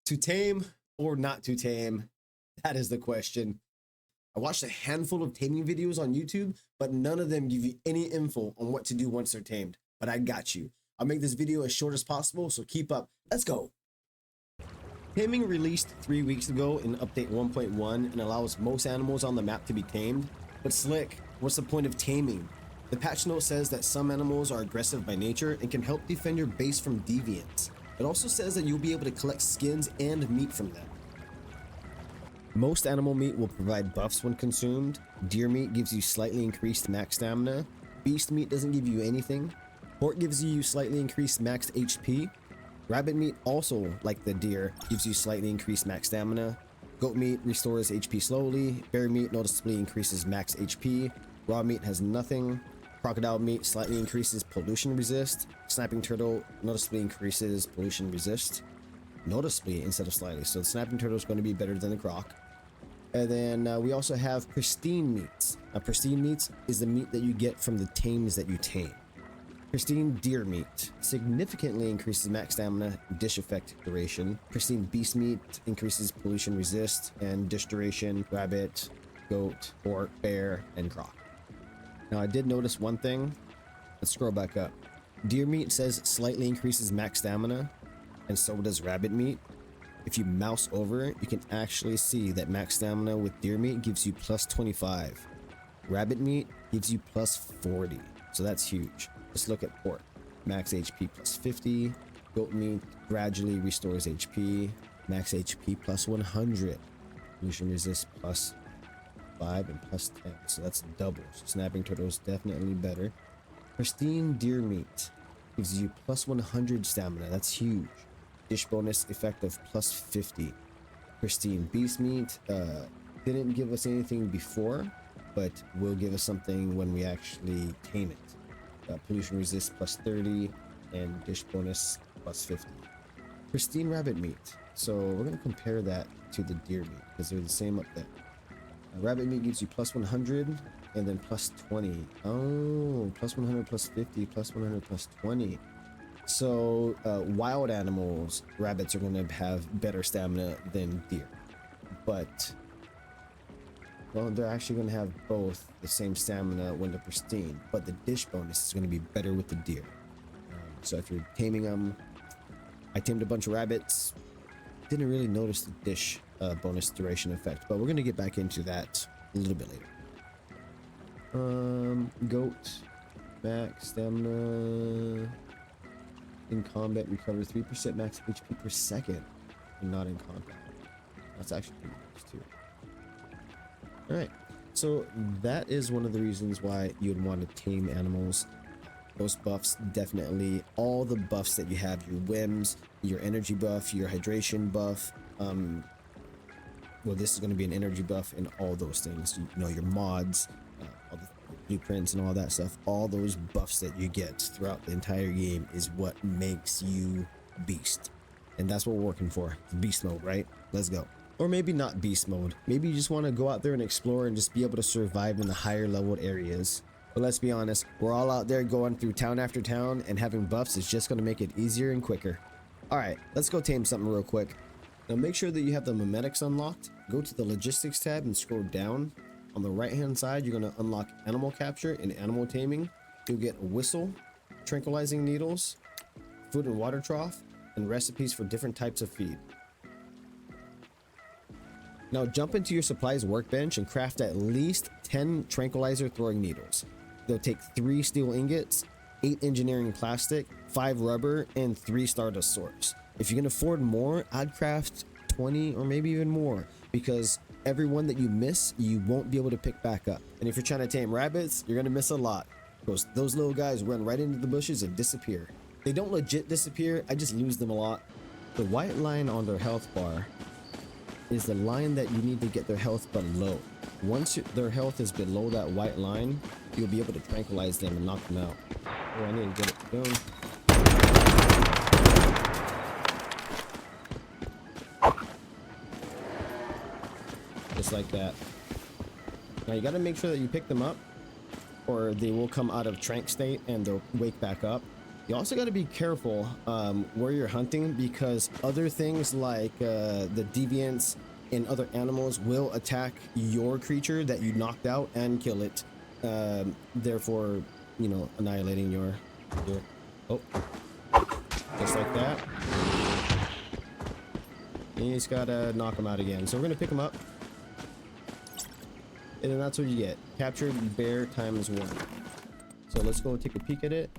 To tame or not to tame? That is the question. I watched a handful of taming videos on YouTube, but none of them give you any info on what to do once they're tamed. But I got you. I'll make this video as short as possible, so keep up. Let's go. Taming released 3 weeks ago in update 1.1 and allows most animals on the map to be tamed. But Slick, what's the point of taming? The patch note says that some animals are aggressive by nature and can help defend your base from deviants. It also says that you'll be able to collect skins and meat from them. Most animal meat will provide buffs when consumed. Deer meat gives you slightly increased max stamina. Beast meat doesn't give you anything. Pork gives you slightly increased max HP. Rabbit meat, also like the deer, gives you slightly increased max stamina. Goat meat restores HP slowly. Bear meat noticeably increases max HP. Raw meat has nothing. Crocodile meat slightly increases pollution resist. Snapping turtle noticeably increases pollution resist. Noticeably instead of slightly. So the snapping turtle is going to be better than the croc. And then we also have pristine meats. Now, pristine meats is the meat that you get from the tames that you tame. Pristine deer meat significantly increases max stamina, dish effect duration. Pristine beast meat increases pollution resist and dish duration. Rabbit, goat, pork, bear, and croc. Now I did notice one thing. Let's scroll back up. Deer meat says slightly increases max stamina, and so does rabbit meat. If you mouse over it, you can actually see that max stamina with deer meat gives you plus 25. Rabbit meat gives you plus 40. So that's huge. Let's look at pork. Max HP plus 50. Goat meat gradually restores HP. Max HP plus 100. Pollution resist plus 5 and plus 10. So that's double. So snapping turtle is definitely better. Pristine deer meat gives you plus 100 stamina. That's huge. Dish bonus effect of plus 50. Pristine beast meat didn't give us anything before, but will give us something when we actually tame it. Pollution resist plus 30 and dish bonus plus 50. Pristine rabbit meat. So we're going to compare that to the deer meat because they're the same up there. Rabbit meat gives you plus 100 and then plus 20. Oh, plus 100 plus 50 plus 100 plus 20. So wild animals, rabbits are going to have better stamina than deer. But, well, they're actually going to have both the same stamina when they're pristine. But the dish bonus is going to be better with the deer. So if you're taming them, I tamed a bunch of rabbits. Didn't really notice the dish bonus duration effect. But we're going to get back into that a little bit later. Goat, max stamina. In combat, recover 3% max HP per second, and not in combat. That's actually pretty nice too. Alright, so that is one of the reasons why you'd want to tame animals. Those buffs, definitely all the buffs that you have, your whims, your energy buff, your hydration buff. Well, this is going to be an energy buff and all those things. You know, your mods, all the blueprints and all that stuff. All those buffs that you get throughout the entire game is what makes you beast. And that's what we're working for. Beast mode, right? Let's go. Or maybe not beast mode. Maybe you just want to go out there and explore and just be able to survive in the higher leveled areas. But let's be honest, we're all out there going through town after town, and having buffs is just going to make it easier and quicker. Alright, let's go tame something real quick. Now make sure that you have the memetics unlocked. Go to the logistics tab and scroll down. On the right hand side, you're going to unlock animal capture and animal taming. You'll get a whistle, tranquilizing needles, food and water trough, and recipes for different types of feed. Now jump into your supplies workbench and craft at least 10 tranquilizer throwing needles. They'll take 3 steel ingots, 8 engineering plastic, 5 rubber, and 3 stardust swords. If you can afford more, I'd craft 20 or maybe even more, because every one that you miss, you won't be able to pick back up. And if you're trying to tame rabbits, you're gonna miss a lot. Those little guys run right into the bushes and disappear. They don't legit disappear, I just lose them a lot. The white line on their health bar is the line that you need to get their health below. Once their health is below that white line, you'll be able to tranquilize them and knock them out. Oh, I need to get it done. Just like that. Now you gotta make sure that you pick them up, or they will come out of trank state and they'll wake back up. You also got to be careful where you're hunting, because other things like the deviants and other animals will attack your creature that you knocked out and kill it, therefore, you know, annihilating your oh, just like that. And you just gotta knock them out again. So we're gonna pick them up, and then that's what you get. Captured bear times 1. So let's go take a peek at it,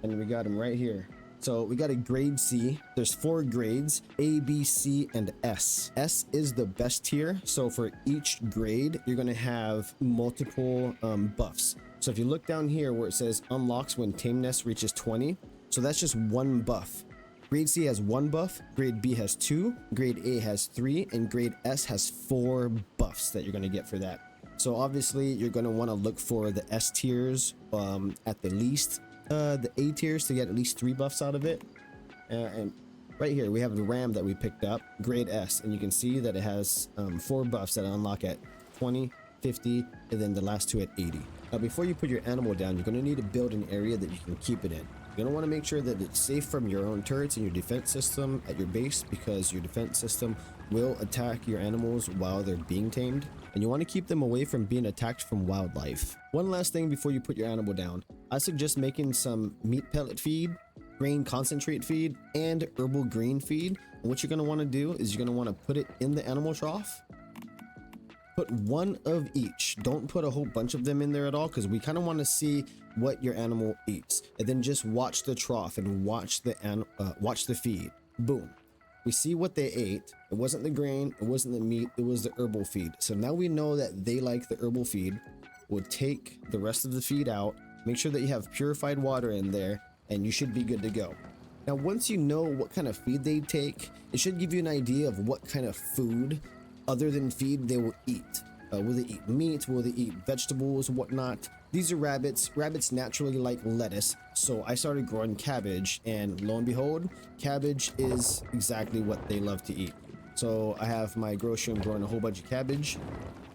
and we got him right here. So we got a grade C. There's 4 grades: A, B, C, and S. S is the best tier. So for each grade, you're gonna have multiple buffs. So if you look down here where it says unlocks when tameness reaches 20, so that's just 1 buff. Grade C has 1 buff, grade B has 2, grade A has 3, and grade S has 4 buffs that you're gonna get for that. So obviously you're gonna want to look for the S tiers at the least. The A tiers to get at least 3 buffs out of it. And right here we have the ram that we picked up, grade S, and you can see that it has 4 buffs that unlock at 20, 50, and then the last 2 at 80. Now before you put your animal down, you're going to need to build an area that you can keep it in. You're going to want to make sure that it's safe from your own turrets and your defense system at your base, because your defense system will attack your animals while they're being tamed, and you want to keep them away from being attacked from wildlife. One last thing before you put your animal down, I suggest making some meat pellet feed, grain concentrate feed, and herbal green feed. And what you're going to want to do is you're going to want to put it in the animal trough. Put 1 of each. Don't put a whole bunch of them in there at all, because we kind of want to see what your animal eats, and then just watch the trough and watch the feed. Boom. We see what they ate. It wasn't the grain, it wasn't the meat, it was the herbal feed. So now we know that they like the herbal feed. We'll take the rest of the feed out, make sure that you have purified water in there, and you should be good to go. Now once you know what kind of feed they take, it should give you an idea of what kind of food other than feed they will eat. Will they eat meat? Will they eat vegetables, whatnot? These are rabbits. Rabbits naturally like lettuce, so I started growing cabbage, and lo and behold, cabbage is exactly what they love to eat. So I have my grocery, I'm growing a whole bunch of cabbage,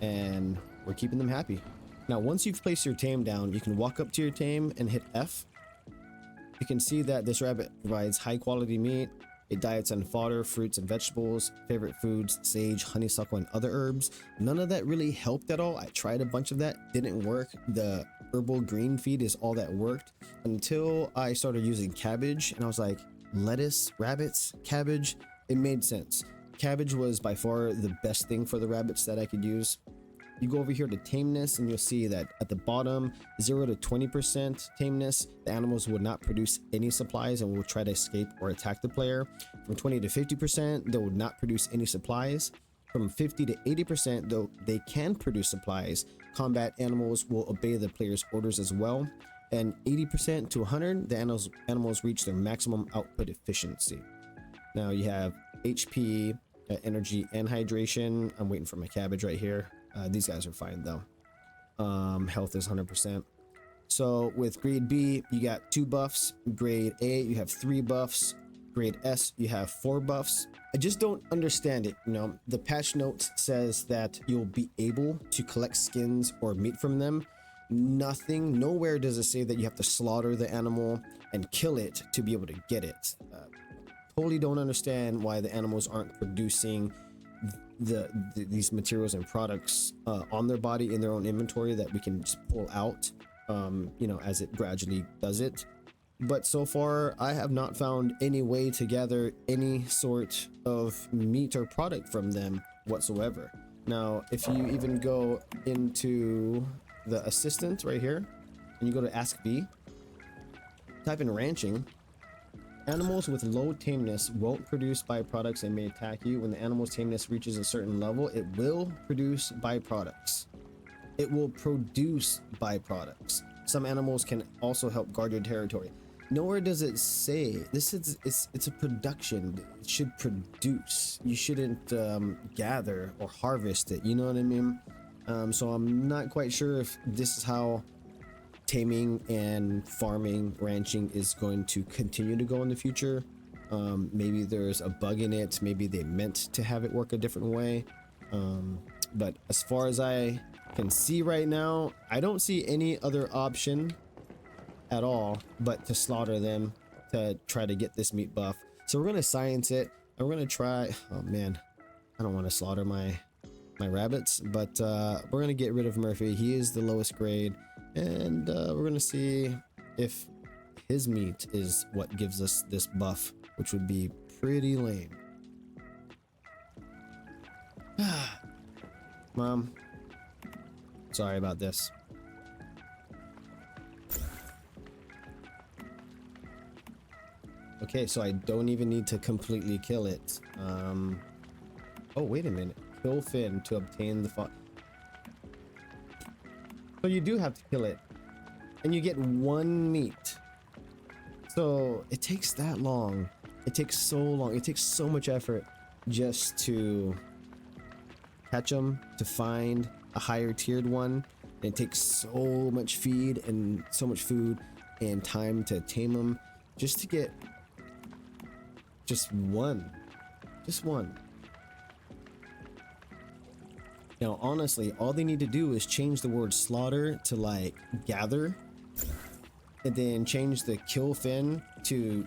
and we're keeping them happy. Now once you've placed your tame down, you can walk up to your tame and hit F. You can see that this rabbit provides high quality meat. It diets on fodder, fruits, and vegetables, favorite foods, sage, honeysuckle, and other herbs. None of that really helped at all. I tried a bunch of that, didn't work. The herbal green feed is all that worked until I started using cabbage, and I was like, lettuce, rabbits, cabbage. It made sense. Cabbage was by far the best thing for the rabbits that I could use. You go over here to tameness, and you'll see that at the bottom, 0 to 20% tameness, the animals will not produce any supplies and will try to escape or attack the player. From 20 to 50%, they will not produce any supplies. From 50 to 80%, though they can produce supplies, combat animals will obey the player's orders as well. And 80% to 100, the animals reach their maximum output efficiency. Now you have HP, energy, and hydration. I'm waiting for my cabbage right here. These guys are fine though. Health is 100%. So with grade B, you got 2 buffs. Grade A, you have 3 buffs. Grade S, you have 4 buffs. I just don't understand it. You know, the patch notes says that you'll be able to collect skins or meat from them. Nowhere does it say that you have to slaughter the animal and kill it to be able to get it. Totally don't understand why the animals aren't producing these materials and products on their body in their own inventory that we can just pull out, you know, as it gradually does it. But so far I have not found any way to gather any sort of meat or product from them whatsoever. Now if you even go into the assistant right here and you go to ask B, type in ranching. Animals with low tameness won't produce byproducts and may attack you. When the animal's tameness reaches a certain level, it will produce byproducts. It will produce byproducts. Some animals can also help guard your territory. Nowhere does it say this is it's a production. It should produce. You shouldn't gather or harvest it. You know what I mean? So I'm not quite sure if this is how taming and farming, ranching is going to continue to go in the future. Maybe there's a bug in it. Maybe they meant to have it work a different way. But as far as I can see right now, I don't see any other option at all but to slaughter them to try to get this meat buff. So we're gonna science it, and we're gonna try. Oh man, I don't want to slaughter my rabbits, but we're gonna get rid of Murphy. He is the lowest grade, and we're gonna see if his meat is what gives us this buff, which would be pretty lame. Mom, sorry about this. Okay, so I don't even need to completely kill it. Oh, wait a minute. Kill Finn to obtain the fun. So you do have to kill it, and you get 1 meat. So it takes that long. It takes so long. It takes so much effort just to catch them, to find a higher tiered one. And it takes so much feed and so much food and time to tame them just to get just one. Now, honestly, all they need to do is change the word slaughter to like gather, and then change the kill fin to,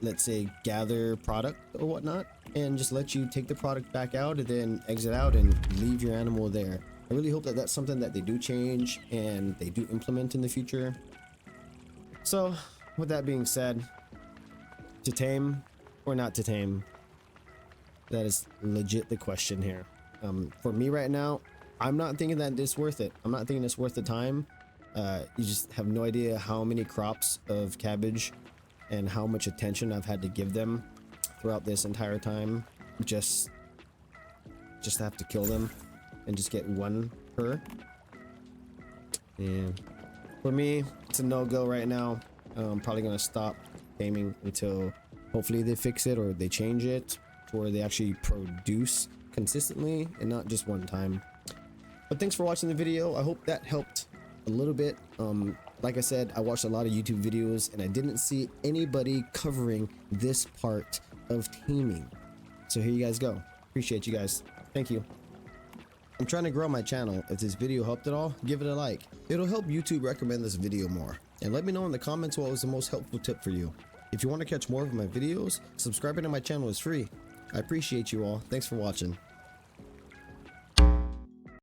let's say, gather product or whatnot, and just let you take the product back out and then exit out and leave your animal there. I really hope that that's something that they do change and they do implement in the future. So with that being said, to tame or not to tame, that is legit the question here. For me right now, I'm not thinking that it's worth it. I'm not thinking it's worth the time. You just have no idea how many crops of cabbage and how much attention I've had to give them throughout this entire time. Just to have to kill them and just get 1 per. And for me, it's a no-go right now. I'm probably gonna stop taming until hopefully they fix it or they change it to where they actually produce consistently and not just one time. But thanks for watching the video. I hope that helped a little bit. Like I said, I watched a lot of YouTube videos and I didn't see anybody covering this part of taming. So here you guys go. Appreciate you guys. Thank you. I'm trying to grow my channel. If this video helped at all, give it a like. It'll help YouTube recommend this video more. And let me know in the comments what was the most helpful tip for you. If you want to catch more of my videos, subscribing to my channel is free. I appreciate you all. Thanks for watching.